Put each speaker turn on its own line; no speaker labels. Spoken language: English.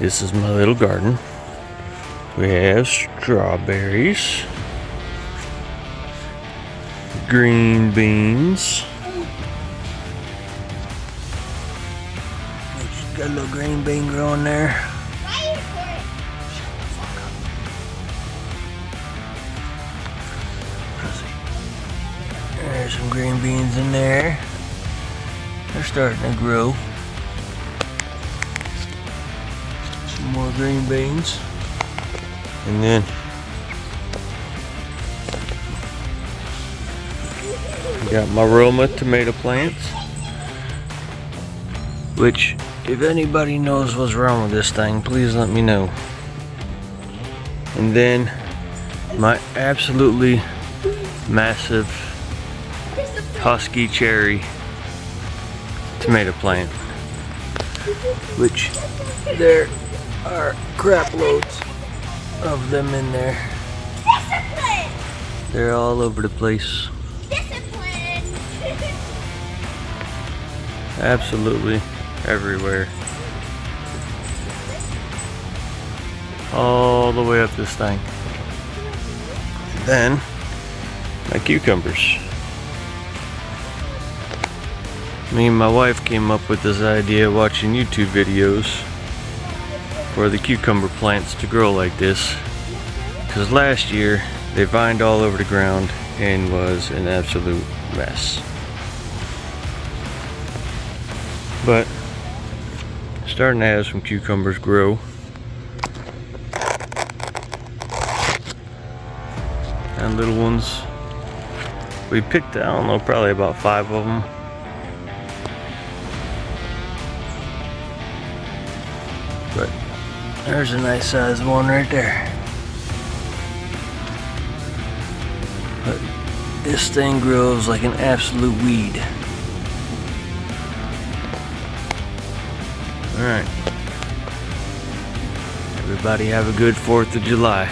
This is my little garden. We have strawberries, green beans. Got a little green bean growing there. There's some green beans in there. They're starting to grow. Some more green beans. And then got my Roma tomato plants, which, if anybody knows what's wrong with this thing, please let me know. And then my absolutely massive husky cherry tomato plant, which there are crap loads of them in there. Discipline. They're all over the place. Discipline. Absolutely everywhere. All the way up this thing. Then my cucumbers. Me and my wife came up with this idea watching YouTube videos for the cucumber plants to grow like this, because last year they vined all over the ground and was an absolute mess. But starting to have some cucumbers grow. And little ones. We picked, I don't know, probably about 5 of them. But there's a nice sized one right there. But this thing grows like an absolute weed. Alright. Everybody have a good 4th of July.